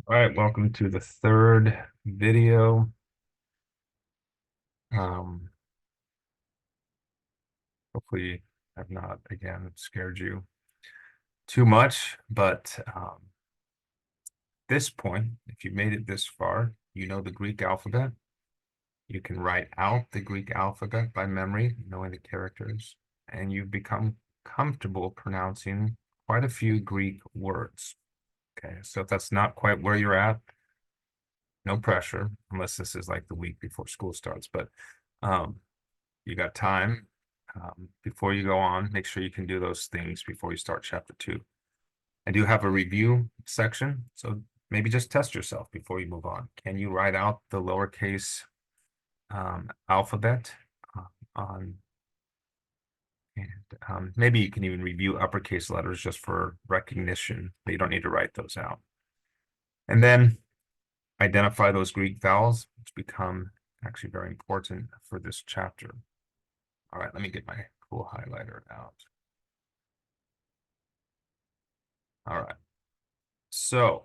All right, welcome to the third video. Um, Hopefully I've not, again, scared you too much, but this point, if you made it this far, you know the Greek alphabet. You can write out the Greek alphabet by memory, knowing the characters, and you've become comfortable pronouncing quite a few Greek words. Okay, so if that's not quite where you're at, no pressure, unless this is like the week before school starts, but um, you got time before you go on. Make sure you can do those things before you start chapter 2. I do have a review section, so maybe just test yourself before you move on. Can you write out the lowercase alphabet on, and maybe you can even review uppercase letters just for recognition, but you don't need to write those out. And then identify those Greek vowels, which become actually very important for this chapter. All right, let me get my cool highlighter out. All right. So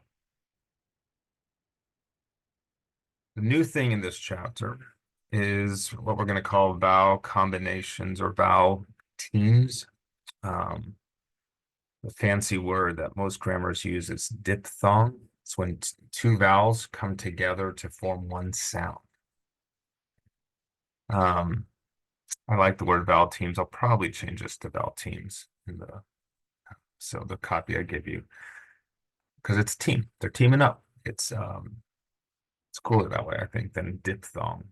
the new thing in this chapter is what we're going to call vowel combinations or vowel teams. Um, the fancy word that most grammars use is diphthong. It's when two vowels come together to form one sound. Um, I like the word vowel teams. I'll probably change this to vowel teams in the copy I give you, because it's team. They're teaming up. It's cooler that way, I think, than diphthong.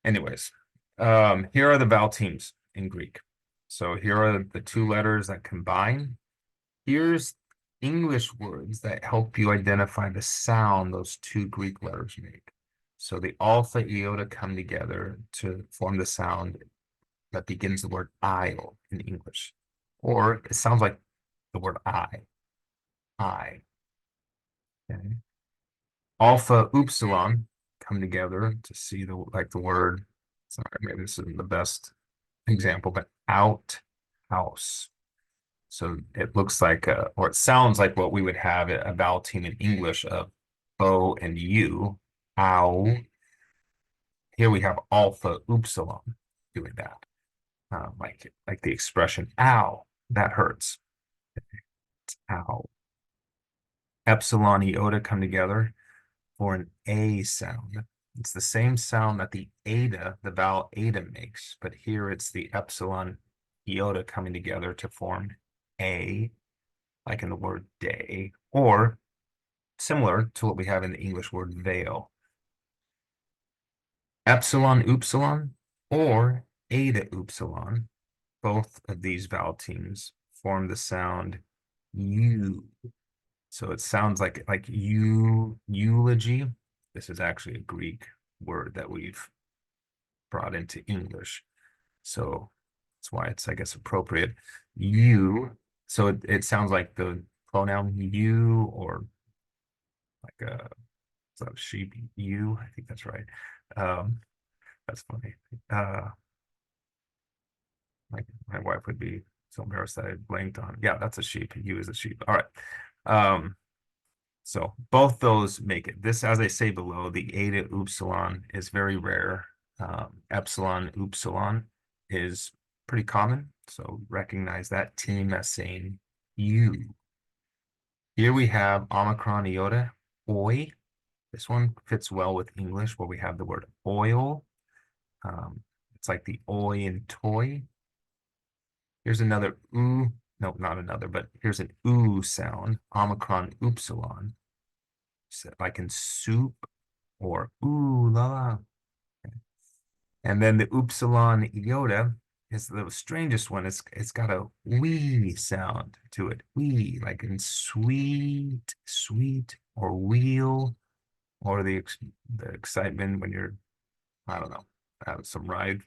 Anyways, here are the vowel teams in Greek. So here are the two letters that combine. Here's English words that help you identify the sound those two Greek letters make. So the alpha iota come together to form the sound that begins the word "ile" in English. Or it sounds like the word I. Okay. Alpha upsilon come together to see the word. Sorry, maybe this isn't the best example, but outhouse. So it looks like, or it sounds like what we would have a vowel team in English of O and U. Ow. Here we have alpha upsilon doing that, like the expression "ow," that hurts. Ow. Epsilon iota come together for an A sound. It's the same sound that the eta, the vowel eta makes, but here it's the epsilon iota coming together to form A, like in the word day, or similar to what we have in the English word veil. Epsilon upsilon or eta upsilon, both of these vowel teams form the sound U. So it sounds like eulogy. This is actually a Greek word that we've brought into English. So that's why it's, I guess, appropriate. You. So it sounds like the pronoun you, or like a sheep you. I think that's right. Um, that's funny. Uh, my wife would be so embarrassed that I blanked on. Yeah, that's a sheep. You is a sheep. All right. Um, So both those make it. This, as I say below, the eta upsilon is very rare. Epsilon upsilon is pretty common. So recognize that team as saying you. Here we have Omicron iota, oi. This one fits well with English where we have the word oil. It's like the oi in toy. Here's another oo. No, not another, but here's an oo sound, Omicron upsilon. So like in soup or ooh la la. And then the upsilon iota is the strangest one. It's got a wee sound to it. Wee, like in sweet, sweet, or wheel, or the excitement when you're, I don't know, having some ride.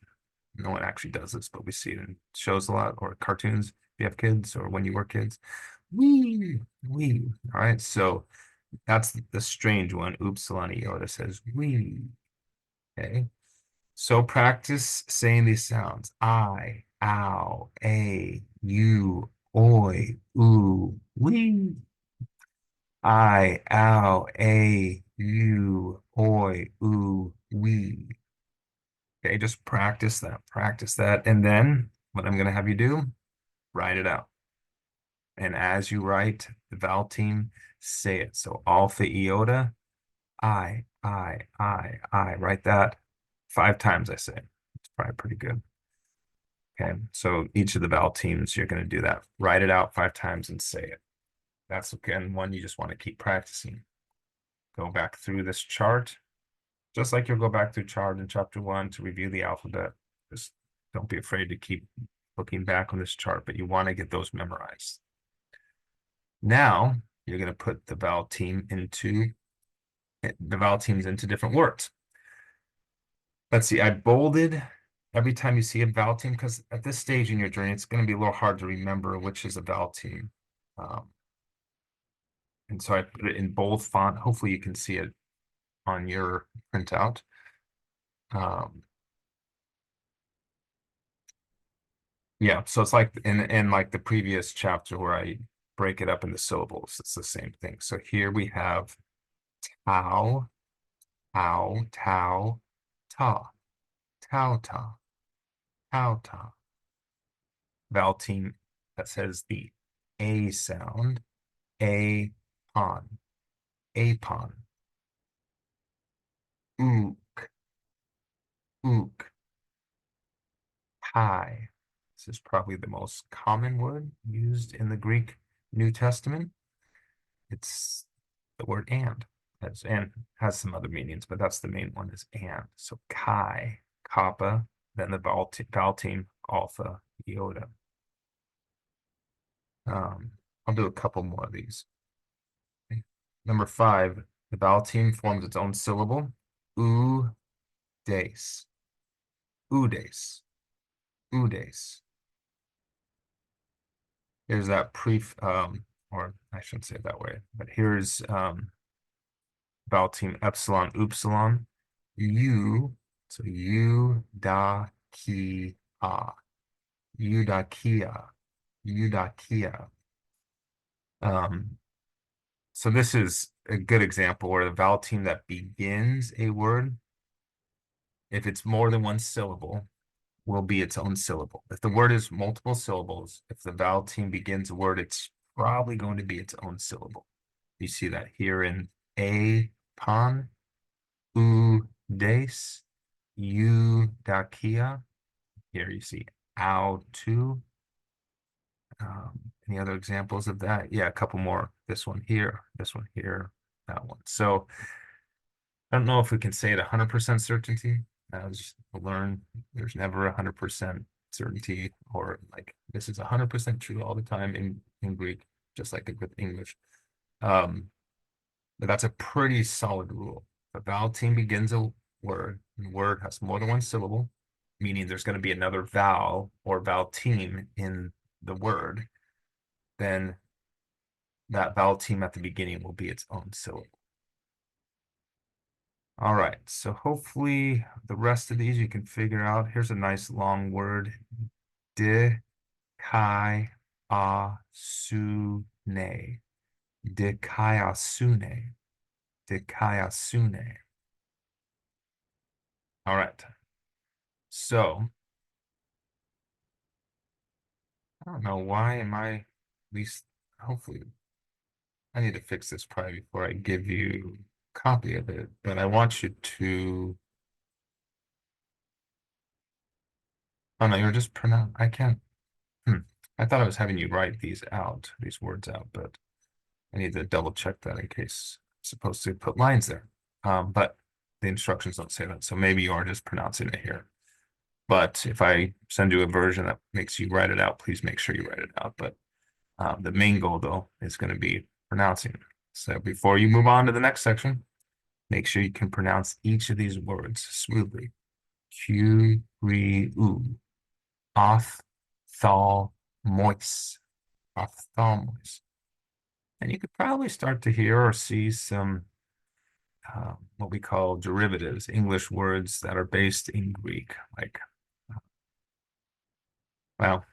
No one actually does this, but we see it in shows a lot, or cartoons if you have kids, or when you were kids. Wee, wee. All right, so that's the strange one. Upsilon iota says wee. Okay. So practice saying these sounds. I, ow, a, you, oi, ooh, wee. I, ow, a, you, oi, oo, we. Okay, just practice that. And then what I'm going to have you do, write it out. And as you write the vowel team, say it. So alpha, iota, I. Write that 5 times, I say. It's probably pretty good. Okay, so each of the vowel teams, you're going to do that. Write it out 5 times and say it. That's again one you just want to keep practicing. Go back through this chart, just like you'll go back through chart in chapter 1 to review the alphabet. Just don't be afraid to keep looking back on this chart, but you want to get those memorized. Now you're going to put the vowel teams into different words. Let's see, I bolded every time you see a vowel team because at this stage in your journey, it's going to be a little hard to remember which is a vowel team. And so I put it in bold font. Hopefully you can see it on your printout. Yeah, so it's like in like the previous chapter where I break it up into syllables. It's the same thing. So here we have tau, ow, tau, ta, tau, ta, tau, ta. Vowel team that says the A sound, a pon, apon, ook, ook, pi. This is probably the most common word used in the Greek New Testament. It's the word and has some other meanings, but that's the main one is and. So chi, kappa, then the vowel team, alpha, iota. I'll do a couple more of these. Okay. Number 5, the vowel team forms its own syllable. U, des, udes, udes. Here's that or I shouldn't say it that way, but here's vowel team epsilon, upsilon, u, so u, da, ki, a, eudakia, eudakia. So this is a good example where the vowel team that begins a word, if it's more than one syllable, will be its own syllable. If the word is multiple syllables, if the vowel team begins a word, it's probably going to be its own syllable. You see that here in a, pan, u, des, eudakia. Here you see ow, to. Any other examples of that? Yeah, a couple more. This one here, that one. So I don't know if we can say it 100% certainty. As we learn, there's never 100% certainty, or like this is 100% true all the time in Greek, just like with English. But that's a pretty solid rule. The vowel team begins a word, and the word has more than one syllable, meaning there's going to be another vowel or vowel team in the word, then that vowel team at the beginning will be its own syllable. All right, so hopefully the rest of these you can figure out. Here's a nice long word. De kai a su ne. De kai a su ne. De kai a su ne. All right. So I don't know why am I at least hopefully I need to fix this probably before I give you a copy of it, but I want you to oh no, you're just pronounce I can't I thought I was having you write these words out, but I need to double check that in case I'm supposed to put lines there. But the instructions don't say that, so maybe you are just pronouncing it here. But if I send you a version that makes you write it out, please make sure you write it out. But the main goal, though, is going to be pronouncing it. So before you move on to the next section, make sure you can pronounce each of these words smoothly. Q, re, u, off, thal, moist, ophthalmos. And you could probably start to hear or see some what we call derivatives, English words that are based in Greek. Like, well,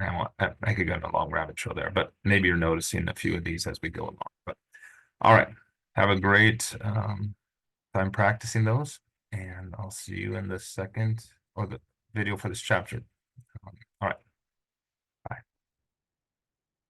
I could go on a long rabbit trail there, but maybe you're noticing a few of these as we go along. But All right. Have a great time practicing those, and I'll see you in the second or the video for this chapter.